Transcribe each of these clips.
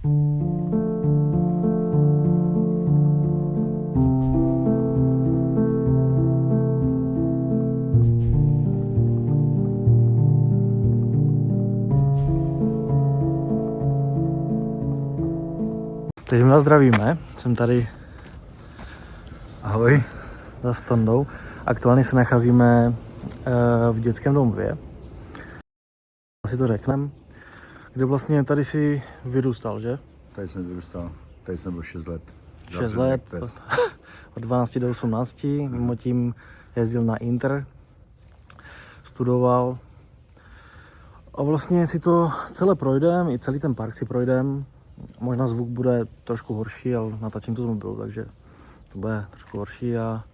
Takže my vás zdravíme, jsem tady, ahoj, za Stondou. Aktuálně se nacházíme v dětském domově. Asi to řekneme. Kde vlastně tady si vyrůstal, že? Tady jsem vyrůstal, tady jsem byl 6 let. 6 let, od 12 do 18, mimo tím jezdil na Inter, studoval. A vlastně si to celé projdem, i celý ten park si projdem. Možná zvuk bude trošku horší, ale natáčím to z mobilu, takže to bude trošku horší a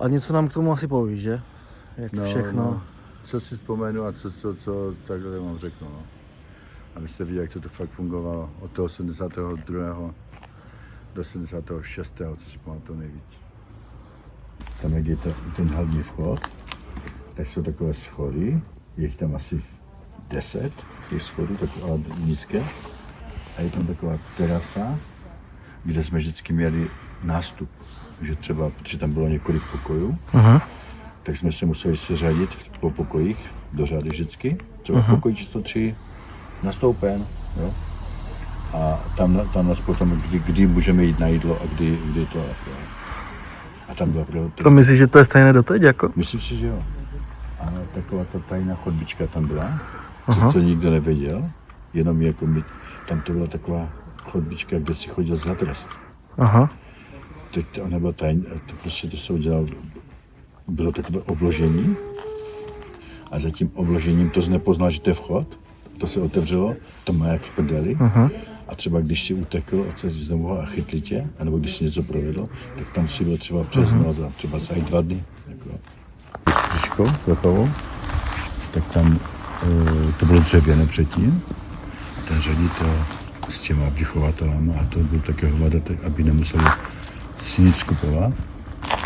něco nám k tomu asi povíš, že? Jak všechno. No, co si vzpomenu a co takhle vám řeknu. No. Abyste viděli, jak to fakt fungovalo od toho 72. do 76. co si pamatuju nejvíc. Tam, jak je ten hlavní vchod, tak jsou takové schody, je jich tam asi 10, těch schodů, takové nízké. A je tam taková terasa, kde jsme vždycky měli nástup, že třeba, protože tam bylo několik pokojů, tak jsme se museli seřadit po pokojích do řady vždycky, třeba pokoj číslo 3 nastoupen, jo? A tam nás potom, kdy můžeme jít na jídlo a kdy to. A tam byla To myslíš, že to je stejné doteď, jako? Myslím si, že jo. A taková ta tajná chodbička tam byla, co nikdo nevěděl, jenom jako my, tam to byla taková chodbička, kde si chodil za trest. Aha. Teď to nebylo tajné, to prostě to se udělalo, bylo takové obložení a za tím obložením to nepoznal, že to je vchod, to se otevřelo, to má jak v prdeli. A třeba když si utekl a se znovu a chytli tě, anebo když si něco provedl, tak tam si byl třeba přes noc a třeba za 2 dny. Jako vrchovou, tak tam to bylo dřevěné předtím. Ten ředitel s těma vychovatelama, a to byl také hovadatel, aby nemuseli si nic kupovat,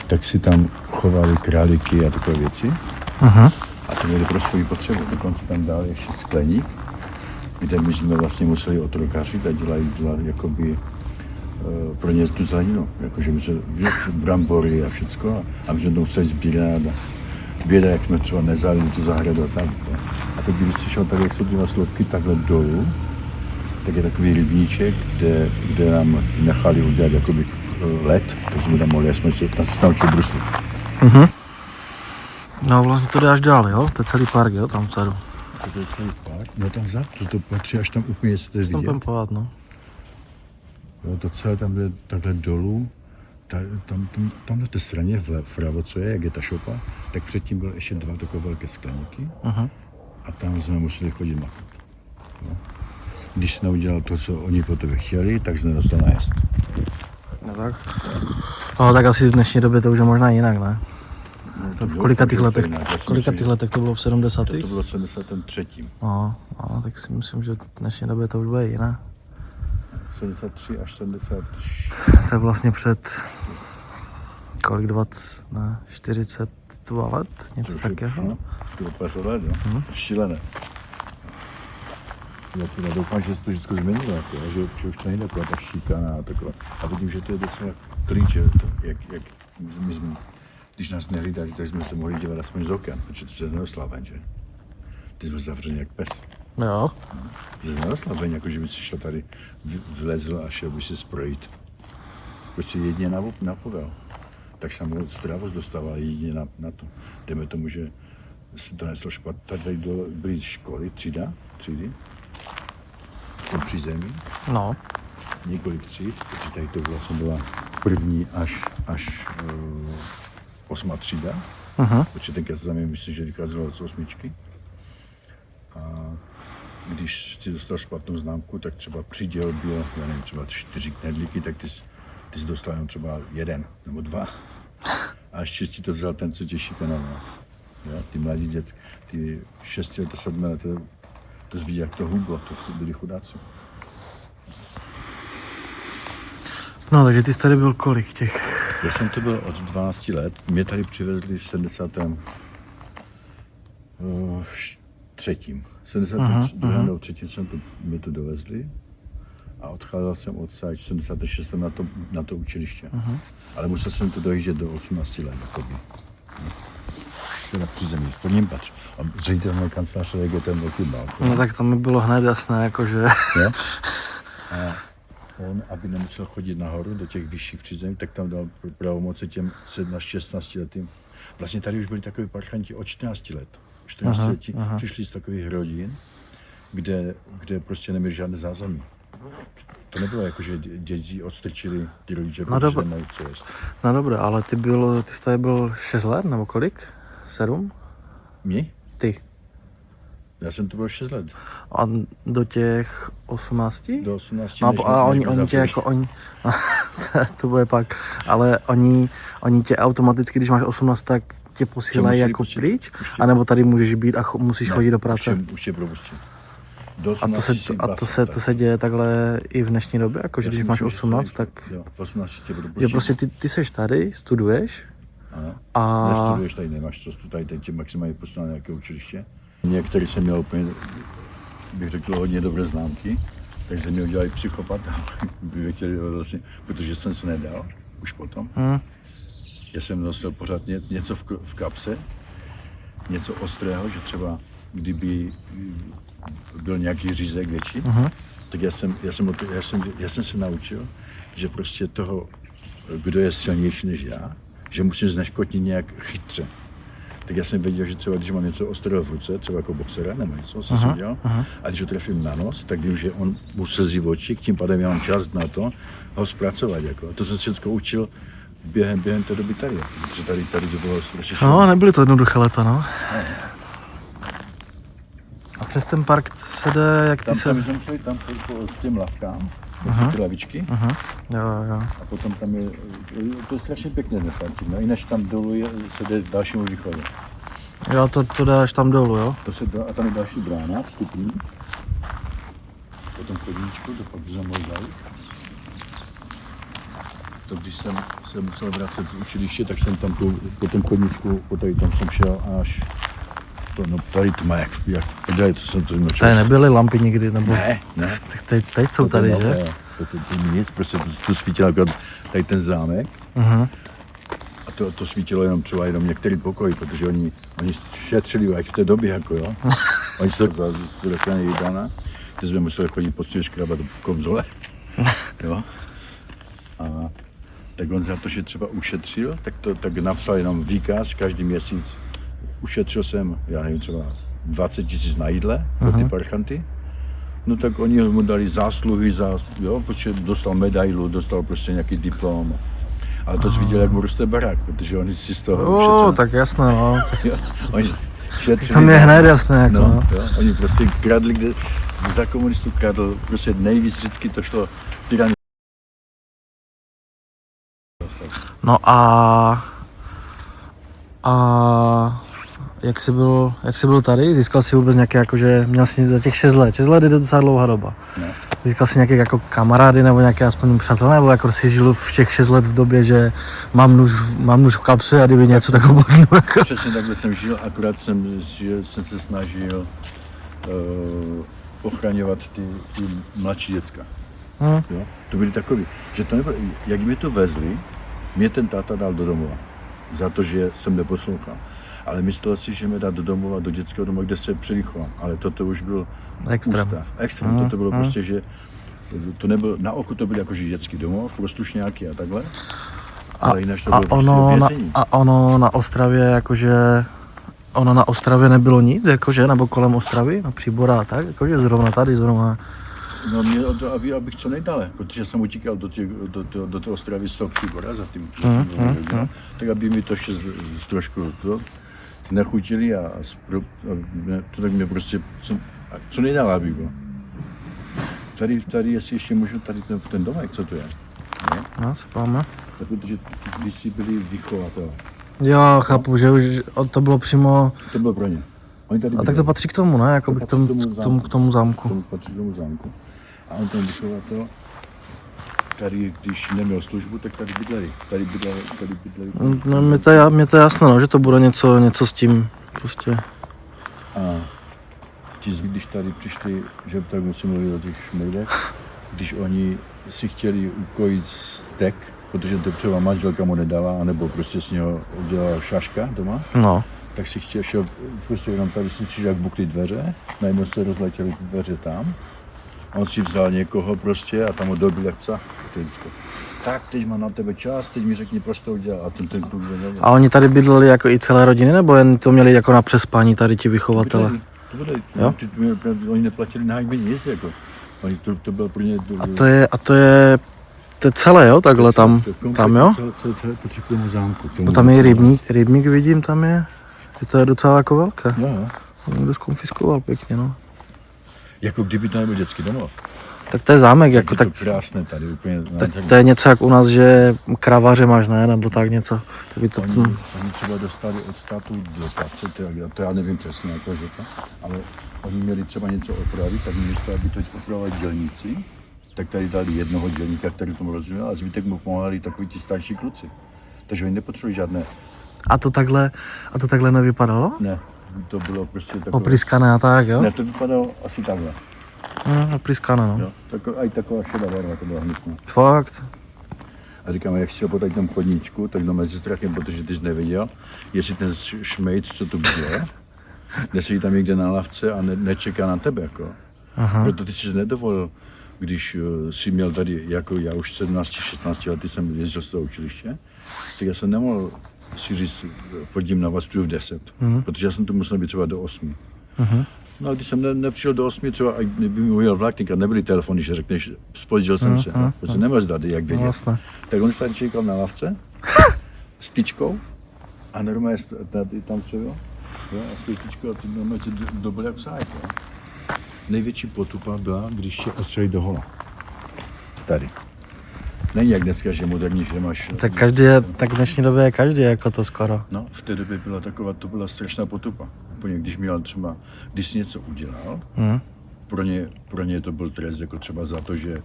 tak si tam chovali králíky a takové věci. A to měli pro svou potřebu. Dokonce tam dali ještě skleník, kde my jsme vlastně museli otrokařit a dělat jakoby pro ně tu zeleninu. Jakože my jsme brambory a všecko a my jsme to museli sbírat. Běda, jak jsme třeba nezali tu zahradu a tak. A teď, když jsi šel tady, jak jsou ty sloupky takhle dolů, tak je takový rybníček, kde nám nechali udělat jakoby led, tak jsme tam mohli, jsme se naučili bruslit. No vlastně to jde až dál, jo? To je celý park, jo? Tam vzadu. To je celý park? No tam vzadu, to patří až tam úplně, co to je vidět. Tam no. Jo, to celé tam jde takhle dolů, tam na té straně vpravo, co je, jak je ta šopa, tak předtím byly ještě 2 takové velké skleníky a tam jsme museli chodit makat. No. Když jsi neudělal to, co oni po tebe chtěli, tak jsi nedostal najíst. No tak. No tak asi v dnešní době to už je možná jinak, ne? No, to v kolikatých letech to bylo v 70. To bylo v 73. No, tak si myslím, že v dnešní době to už bude jiné. 73 až 70. To je vlastně před kolik 20, ne, 42 let, něco takového. Skoro 50 let, jo? Šílené. Já doufám, že se to vždycky změnilo, jako, že už to nejde taková ta šikana a takové. A vidím, že to je docela klíč, jak my jsme, když nás nehlídali, tak jsme se mohli dívat aspoň z oken, protože to se nedostala ven, že? Ty jsme zavřeni jak pes. Jo. Ty se nedostala ven, jako že by si šel tady, vlezl a šel by si sprojit. Prostě jedině na povel. Tak samou stravost dostával jedině na to. Jdeme tomu, že se to neslo špatně. Tady byly školy, třídy. To přízemí. No. Několik tříd, protože tady to vlastně byla první až 8. třída. Protože tenkrát se mi myslím, že vycházelo z 8. A když si dostal špatnou známku, tak třeba přiděl bylo, já nevím, třeba 4 knedlíky, tak ty jsi dostal jenom třeba 1 nebo 2. A ještě ti to vzal ten, co tě šikanoval. Ty mladí děcka, ty 6 let, 7 let, to zví, jak to hublo, to byli chudáci. No, takže ty jsi tady byl kolik těch? Já jsem to byl od 12 let. Mě tady přivezli v 73. 72. nebo 3. mě to dovezli. a odcházel jsem od 76 na to učiliště. Ale musel jsem to dojíždět do 18 let. Na přízemí, v prvním patře. A ředitel můj kancelář, jak je ten velký balkon. No tak tam mi bylo hned jasné, jakože... Jo? A on, aby nemusel chodit nahoru do těch vyšších přízemí, tak tam dal pravomoci těm 16 letým. Vlastně tady už byli takový parchanti od 14 let. 14 letí přišli z takových rodin, kde prostě neměli žádné zázemí. To nebylo jako, že děti odstrčili ty rodiče, protože nemají co jíst. No dobré, ale ty jsi tady byl 6 let, nebo kolik? 7? Mě? Ty. Já jsem tu byl 6 let. A do těch 18? Do 18. No, a oni tě jako, to bude pak, ale oni tě automaticky, když máš 18, tak tě posílají jako pryč? Anebo tady můžeš být a musíš chodit do práce? Už tě propustí. To se děje takhle i v dnešní době, jakože když máš 18, tak... Jo, 18 tě propustí. Jo, prostě ty seš tady, studuješ a... Nestuduješ tady, nemáš co studovat, tady tě maximálně poslal na nějaké učiliště. Některý jsem měl úplně, bych řekl, hodně dobré známky, takže jsem mě udělali psychopata, vlastně, protože jsem se nedal, už potom. Já jsem nosil pořád něco v kapse, něco ostrého, že třeba kdyby byl nějaký řízek větší, tak já jsem se naučil, že prostě toho, kdo je silnější než já, že musím zneškodnit nějak chytře. Tak já jsem věděl, že třeba když mám něco ostrého v ruce, třeba jako boxera nebo něco, jsem udělal, a když ho trefím na nos, tak vím, že on mu slzí v očích, tím pádem já mám čas na to ho zpracovat. Jako. To jsem všechno učil během té doby tady, protože tady to bylo strašně. No, nebyly to jednoduché léta, no. A přes ten park se jde, jak ty se... Tam jsme šli tam po těm lavkám, ty lavičky. Jo. A potom tam je, to je strašně pěkné ten park, no, jinak tam dolů se jde dalšímu východu. Jo, to dáš tam dolů, jo? A tam je další brána, vstupní. Potom chodníčku, to pak můj zajít. To když jsem se musel vracet z učiliště, tak jsem tam po tom chodníčku, tam jsem šel až... No tady tma, jak to jsem to nočil. Tady nebyly lampy nikdy, nebo... Ne. Teď jsou tady, že? To nic, prostě to svítilo jako tady ten zámek. A to svítilo jenom některý pokoj, protože oni šetřili jak v té době, jako jo. Oni se za dochraně jídlana, kde jsme museli chodit poctivě škrabat do konzole. Jo. A tak on za to, že třeba ušetřil, tak napsal jenom výkaz každý měsíc. Ušetřil jsem, já nevím, třeba 20 000 na jídle pro ty parchanty. No tak oni mu dali zásluhy, protože dostal medailu, dostal prostě nějaký diplom. Ale to viděl, jak mu roste barák, protože oni si z toho ušetřili. Tak jasné, no. Oni šetřili, to mě je hned jasné, jako no. Oni prostě kradli, za komunistů kradl, prostě nejvíc vždycky to šlo tyranii. No a jak jsi byl tady? Získal jsi vůbec nějaké, jakože měl jsi za těch 6 let. 6 let je docela dlouhá doba. No. Získal jsi nějaké jako kamarády nebo nějaké aspoň přátelé, nebo jako jsi žil v těch 6 let v době, že mám nůž v kapse a kdyby něco tak obornu. Jako. Přesně takhle jsem žil, akorát jsem se snažil ochraňovat ty mladší děcka. Jo? To byli takový, že to nebylo, jak mě to vezli, mě ten táta dal do domova. Za to, že jsem neposlouchal. Ale myslel si, že mě dá do domova, do dětského domova, kde se převychovám. Ale toto už byl extrém. Extrém. Toto bylo prostě, že to nebylo, na oko to byl jako dětský domov, prostušňáky a takhle. Ale jinak to bylo ono na Ostravě, jakože... Ono na Ostravě nebylo nic, jakože, nebo kolem Ostravy, na Příbora a tak, jakože zrovna tady. No mě o to, abych co nejdále, protože jsem utíkal do té Ostravy z toho Příbora za tím, tak aby mi to ještě trošku nechutili a to tak mě prostě, co nejdále aby bylo. Tady jestli ještě můžu, tady ten domek, co to je? No, se páme. Tak protože když si byli vychovatelé. Jo, chápu, že už to bylo přímo... To bylo pro ně. Oni tady tak to patří k tomu, ne? Jakoby k tomu zámku. To patří k tomu zámku. A on ten vychovatel, tady, když neměl službu, tak tady bydleli. No, mě to je jasné, no, že to bude něco s tím prostě. A ti když tady přišli, že tak musím mluvit o těch šmejdech, když oni si chtěli ukojit stek, protože to třeba manželka mu nedala, anebo prostě z něho udělala šaška doma, No. tak si šel prostě jenom tady si jak bukly dveře, najednou se rozletěly ty dveře tam. On si vzal někoho prostě a tam ho dobil jak psa. Tak, teď mám na tebe čas, teď mi řekni, proč to udělal. A ten kluk nevěděl. A oni tady bydleli jako i celé rodiny, nebo jen to měli jako na přespání tady ti vychovatele? To byli. Jo? Oni neplatili nájmy nic, jako. Oni to bylo pro ně... A to je celé, jo, takhle tam jo? Celé patří k tomu zámku. No, tam je i rybník vidím, tam je, že to je docela jako velké. Jo. Někdo zkonfiskoval pěkně, no. Jako kdyby to nebyl dětský domov. Tak to je zámek, jako tak tak, je to krásné tady, úplně. tak to je něco jak u nás, že kravaře máš, ne, nebo tak něco. To by to, Oni třeba dostali od státu dotace, to já nevím přesně, jako že to, ale oni měli třeba něco opravit, tak místo, aby to opravovali dělníci, tak tady dali jednoho dělníka, který tomu rozuměl, a zbytek mu pomáhali takoví ti starší kluci. Takže oni nepotřebovali žádné... A to takhle nevypadalo? Ne, to bylo prostě takové... Opryskané a tak, jo? Ne, to vypadalo asi takhle. Opryskané, no. Jo, aj taková šedá barva, to byla hnusná. Fakt. A říkáme, jak šel po tady tom chodníčku, tak jdeme se strachem, protože ty jsi nevěděl, jestli ten šmejc, co to bylo, nesedí tam někde na lavce a nečeká na tebe, jako. Aha. Proto ty jsi nedovolil, když jsi měl tady, jako já už 17-16 lety jsem jezdil z toho učiliště, tak já jsem nemohl si říct, chodím na vás, přijdu v 10, protože já jsem tu musel být třeba do 8. No a když jsem nepřijel do 8, třeba kdyby mi ujel vlak, tenkrát nebyly telefony, že řekneš, spozdil jsem se, protože nemáš dát, jak vědět. Vlastně. Tak on tady čekal na lavce s tyčkou a normálně tady tam třeba, a s tou tyčkou a ty normálně tě dobil jak psa, jako. Největší potupa byla, když tě ostřelili do hola. Tady. Není jak dneska, že moderní, že máš... Tak v dnešní době je každý jako to skoro. No, v té době byla taková, to byla strašná potupa. Úplně, když měl třeba, když jsi něco udělal, pro ně to byl trest, jako třeba za to, že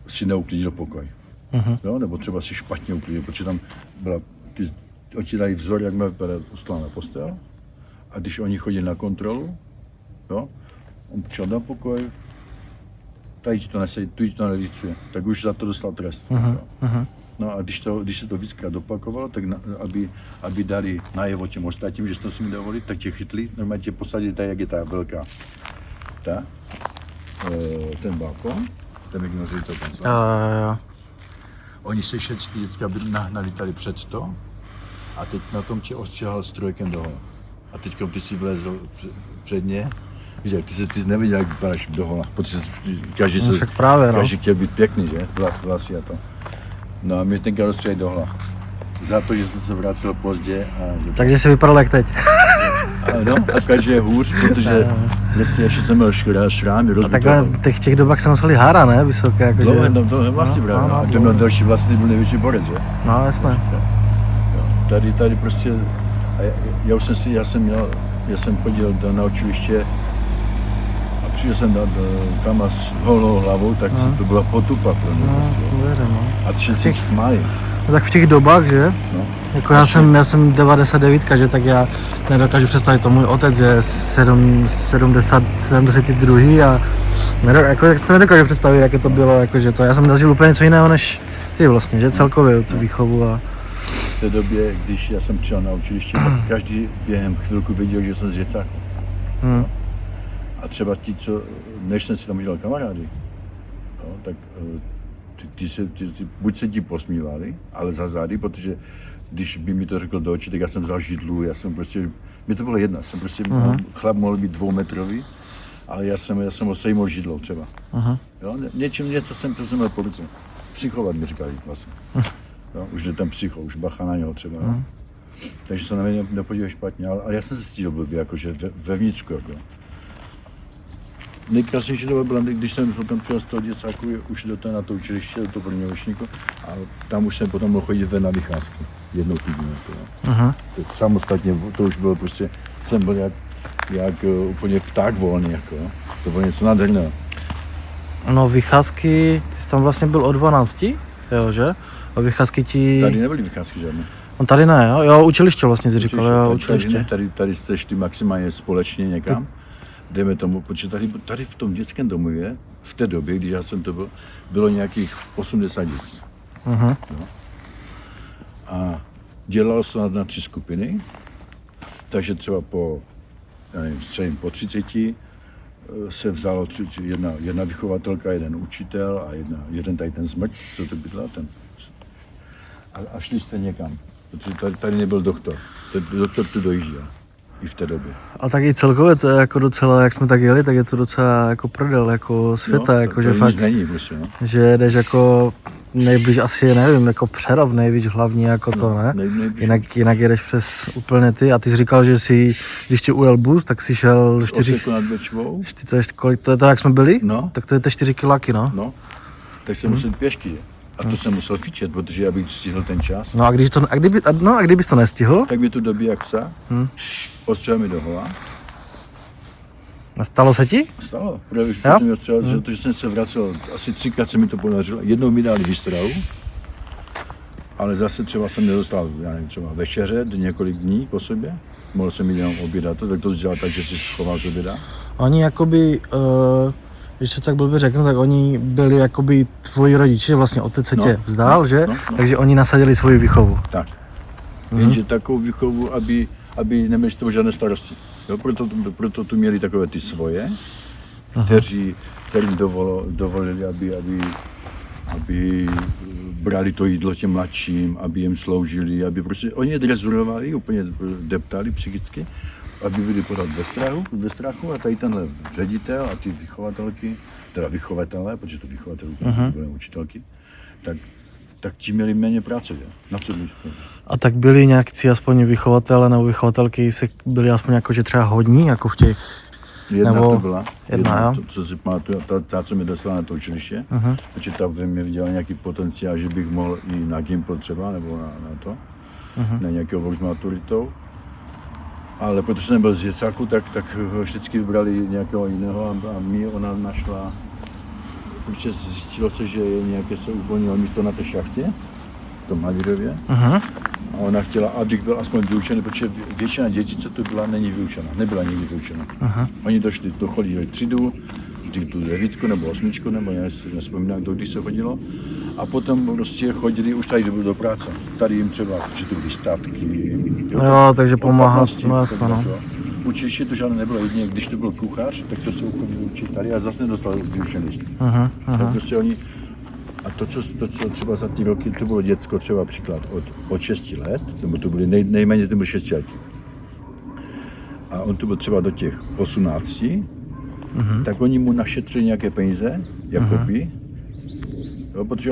si neuklidil pokoj. Jo? Nebo třeba si špatně uklidil, protože tam byla, oni dají vzor, jak má vypadat ustlána postel, a když oni chodili na kontrolu, jo, on přišel na pokoj, tady ti to nesedí, tu ti to nelicuje, tak už za to dostal trest. No a když se to víckrát opakovalo, tak aby dali najevo těm ostatním, že to si mi dovolit, tak tě chytli, normálně tě posadili tady, jak je ta velká. Ten balkon, ten ignorují to ten Jo. Oni se všechny děcka nahnali tady před to a teď na tom tě ostřihal strojkem dohola. A teď ty si vlezl před ně, že ty jsi neviděl, jak vypadáš dohola, protože každý chtěl být pěkný, že? Vlasy a to. No a mě tenkrát rozstřelili dohola. Za to, že jsem se vracel pozdě. Takže jsi vypadal jak teď. Ano, a každý je hůř, protože vlastně ještě jsem měl šrámy rozbitý. A takhle v těch dobách se nosili hára, ne? Vysoké, jakože... To vlasy právě. A kdo měl další vlasy, byl největší borec, že? No, jasné. Tady prostě, já jsem chodil na učiliště a přišel jsem tam a s holou hlavou, tak to byla potupa pro mě. A všichni se smáli. No tak v těch dobách, že? No. Jako já jsem 99, že tak já nedokážu představit, to můj otec je 72 a jako se nedokážu představit, jaké to bylo, jakože to, já jsem zažil úplně něco jiného než ty vlastně, že celkově tu výchovu a... V té době, když já jsem přišel na učiliště, tak každý během chvilku viděl, že jsem z Řecáku. A třeba ti, než jsem si tam udělal kamarády, tak buď se ti posmívali, ale za zády, protože když by mi to řekl do očí, tak já jsem vzal židlu, mě to bylo jedno, chlap mohl být 2metrový, ale já jsem ho sejmul židlou třeba. Jo, něco jsem měl po ruce. Psychovat mi říkali vlastně. Jo, už je tam psycho, už bacha na něho třeba. Takže se na mě nepodíval špatně, ale já jsem se cítil blbě, jakože vevnitřku. Jako. Nejkrásnější to bylo, když jsem potom přijel z toho děcáku, už na to učiliště, do toho prvního ročníku, a tam už jsem potom mohl chodit ven na vycházky, jednou týdně. Samostatně, to už bylo prostě, jsem byl jak úplně pták volný, jako. To bylo něco nádherného. No vycházky, ty jsi tam vlastně byl od 12, jo, že? A vycházky ti... Tady nebyly vycházky žádné. No tady ne, jo? Jo, učiliště vlastně jsi říkal, jo, učiliště. Tady jste šli maximálně společně někam. dejme tomu, protože tady v tom dětském domově, v té době, když já jsem to byl, bylo nějakých 80 dětí. Mhm. No. A dělalo se na 3 skupiny, takže třeba po, já nevím, středním po 30 se vzalo jedna vychovatelka, jeden učitel a jeden tady ten zmrt, co to bydlel, ten. A šli jste někam, protože tady nebyl doktor. Doktor tu dojížděl i v té době. A tak i celkově to je jako docela, jak jsme tak jeli, tak je to docela jako prdel, jako světa, No, jako že nic fakt, není, prostě, no. že jdeš jako nejblíž asi, nevím, jako Přerov nejvíc hlavní jako to, ne? Nejblíž. Jinak jedeš přes úplně ty a ty jsi říkal, že si, když ti ujel bus, tak si šel 4, Oseku nad Bečvou, kolik to je to, jak jsme byli? No. Tak to je 4 kiláky, no. no, tak jsem musel pěšky. A to jsem musel fičet, protože já bych stihl ten čas. No a kdybys to nestihl? Tak mi tu dobí jak psa, ostřel mi do hola. A stalo se ti? Stalo, protože Jo? potom mi ostřel, že jsem se vracel, asi 3krát se mi to podařilo. Jednou mi dali výstrahu, ale zase třeba jsem nedostal, já nevím, třeba večeře, několik dní po sobě. Mohl jsem jít jenom obědat, tak to dělal tak, že si schoval z oběda. Oni jakoby, když to tak blbě řeknu, tak oni byli jakoby tvoji rodiče, vlastně otec se tě vzdál, že? no. Takže oni nasadili svoji výchovu. Tak. Jenže takovou výchovu, aby neměli z toho žádné starosti. Jo, proto tu měli takové ty svoje, kterým dovolili, aby brali to jídlo těm mladším, aby jim sloužili, aby prostě oni je drezurovali, úplně deptali psychicky, aby byli pořád ve strachu a tady tenhle ředitel a ty vychovatelky, teda vychovatelé, protože to vychovatelé byly učitelky, tak ti měli méně práce, že? Na co bych. A tak byli nějakci aspoň vychovatele nebo vychovatelky, byli aspoň jako, že třeba hodní, jako v těch... Jedna nebo... to byla, jo. to, co si pamatuju, ta, co mi dostala na to učiliště, protože ta ve mně viděla nějaký potenciál, že bych mohl i na Gimpl třeba, nebo na to, na nějakého vok s maturitou. Ale protože jsem byl z děcáku, tak vždycky vybrali nějakého jiného a mě ona našla, protože zjistilo se, že nějaké se uvolnilo místo na té šachtě, v tom Havířově. A ona chtěla, abych byl aspoň vyučený, protože většina dětí, co tu byla, nebyla nikdy vyučena. Oni chodili třídu, tu 9 nebo 8, nebo já si nespomínám, kdy se chodilo. A potom prostě chodili už tady do práce. Tady jim třeba četli statky. Jo, takže pomáhat, no jasně, no. Učiliště to žádné nebylo, jedině když to byl kuchař, tak to se chodili učit tady a zase nedostal vyučený list. Tak prostě oni, a to, co třeba za ty roky, to bylo děcko třeba příklad od 6 let, nebo to byly nejméně to bylo 6 let. A on to byl třeba do těch 18, tak oni mu našetřili nějaké peníze, jakoby, jo, protože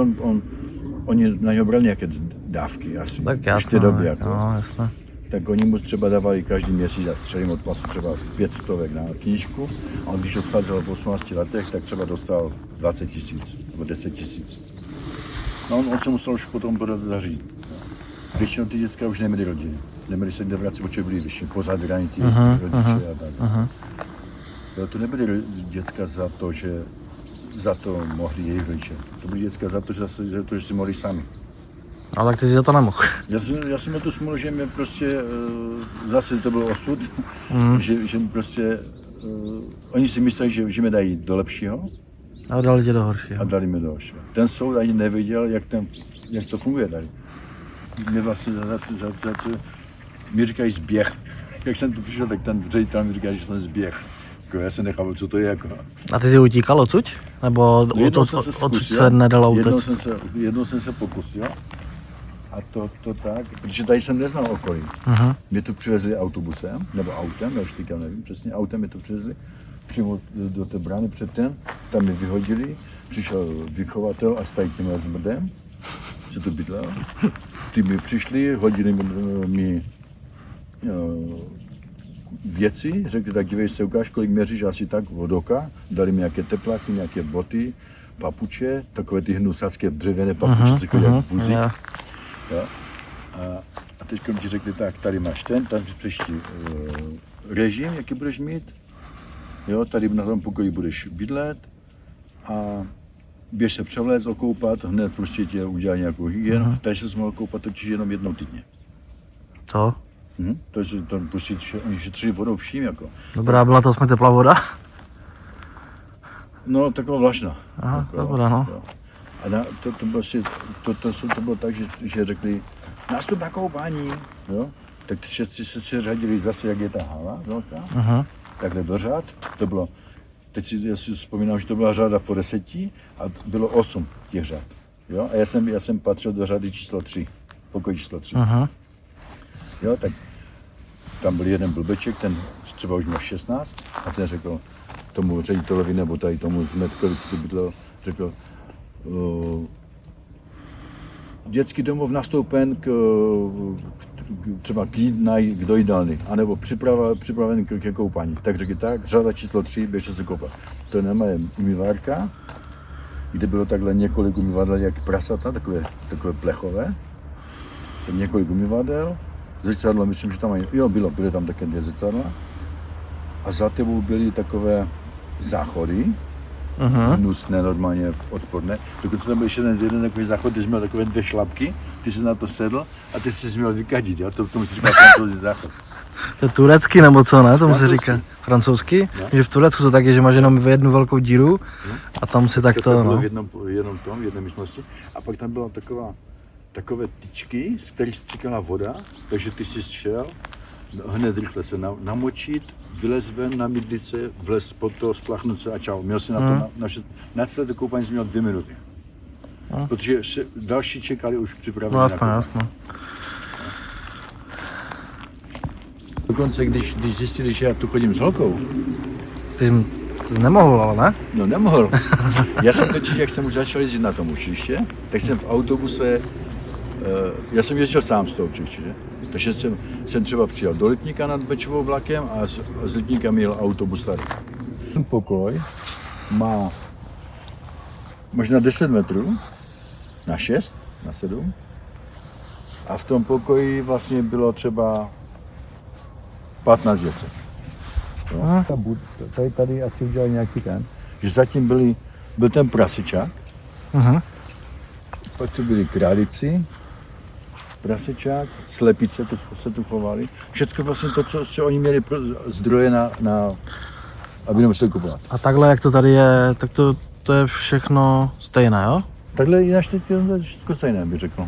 oni na něho brali nějaké dávky asi, Tak v té jasné, době, jako. no, jasné. Tak oni mu třeba dávali každý měsíc, a střelím od pasu třeba 500 na knížku, a on když odcházel v 18 letech, tak třeba dostal 20 000 nebo 10 000. No on se musel už potom zařídit. Většinou ty děcka už neměli rodiny, neměli se kde vracet, protože byli ještě pozavíraní ty rodiče a tak. Jo, to nebyly děcka za to, že za to mohli jejich rodiče. To byly děcka za to, že si mohli sami. A tak ty si za to nemohl. Já jsem měl tu smůlu, že mě prostě, zase to byl osud, že prostě, oni si mysleli, že mě dají do lepšího. A dali tě do horšího. A dali mě do horšího. Ten soud ani nevěděl, jak to funguje tady. Mě vlastně za to, mi říkají zběh. Jak jsem tu přišel, tak ten ředitel mi říká, že jsem zběh. Já jsem nechápal, co to je jako. A ty jsi utíkal odsud? Nebo odsud se nedalo utéct? Jednou jsem se pokusil. A to tak, protože tady jsem neznal okolí. Mě tu přivezli autobusem, nebo autem, já už teďka nevím přesně, autem mě to přivezli přímo do té brány před tam mě vyhodili, přišel vychovatel a s tady tímhle zmrdem, co to bydlel. Ty mi přišli, hodili mi věci, řekli, tak dívej se, ukáž, kolik měříš, asi tak od oka, dali mi nějaké tepláky, nějaké boty, papuče, takové ty hnusácké dřevěné papuče, co chodí jak vůzik. Jo? A teď ti řekli, tak tady máš tam příští režim, jaký budeš mít, jo, tady na tom pokoji budeš bydlet a běž se převléct, okoupat, hned prostě tě udělají nějakou hygienu. Tady se mohl koupat totiž jenom jednou týdně. Co? To pustit, oni šetří vodou vším jako. Dobrá, byla to aspoň teplá voda? No, taková vlašná. Aha, jako, dobrá, no. Jo. A to bylo tak, že řekli, nástup na koupání, jo? Tak ty všetci se řadili zase, jak je ta hala velká, takhle do řád, to bylo, já si vzpomínám, že to byla řada po 10 a bylo 8 těch řad, jo? A já jsem patřil do řady číslo 3, pokoj číslo 3. Jo, tak tam byl jeden blbeček, ten třeba už měl 16 a ten řekl tomu ředitelovi nebo tady tomu zmetkovi, co to bydlel, řekl, dětský domov nastoupen třeba k do jídelny, anebo připraven ke koupání. Tak řekl tak, řada číslo 3, běžte se koupat. To je umývárka, kde bylo takhle několik umývadel jak prasata, takové plechové. Tam několik umývadel, zrcadlo, myslím, že tam byly tam také 2 zrcadla. A za tebou byly takové záchody, hnusné, normálně odporné. Dokud tam byl ještě jeden takový záchod, ty jsi měl takové 2 šlapky, ty jsi na to sedl a ty jsi měl vykadit, jo? Tomu se říká francouzský záchod. To je turecký nebo co, ne? Tomu se říká francouzský. No. Že v Turecku to tak je, že máš jenom jednu velkou díru a tam si tak to, bylo no. v jedné místnosti. A pak tam byla takové tyčky, z kterých stříkala voda, takže ty jsi šel, hned rychle se namočit, vylez ven na mydlice, vlez pod to, spláchnout se a čau. Měl si na to, na celé to koupání jsi měl 2 minuty. Protože další čekali už připraveni. Jasné, jasné. Dokonce, když zjistili, že já tu chodím s holkou. Ty jsi nemohl, ale ne? No nemohl. Já jsem totiž, jak jsem už začal jezdit na tom učiliště, tak jsem v autobuse, já jsem jezdil sám z toho učiliště, takže jsem třeba přijel do Lipníka nad Bečovou vlakem a z Lipníka měl autobus tady. Ten pokoj má možná 10 metrů, na 6, na 7. A v tom pokoji vlastně bylo třeba 15 děcek. Tady asi udělali nějaký ten, že zatím byl ten prasečák, pak tu byli králici, prasečák, slepice se tu chovali. Všecko vlastně to, co oni měli zdroje aby nemuseli kupovat. A takhle, jak to tady je, tak to je všechno stejné, jo? Takhle jinak teď je všechno stejné, bych řekl.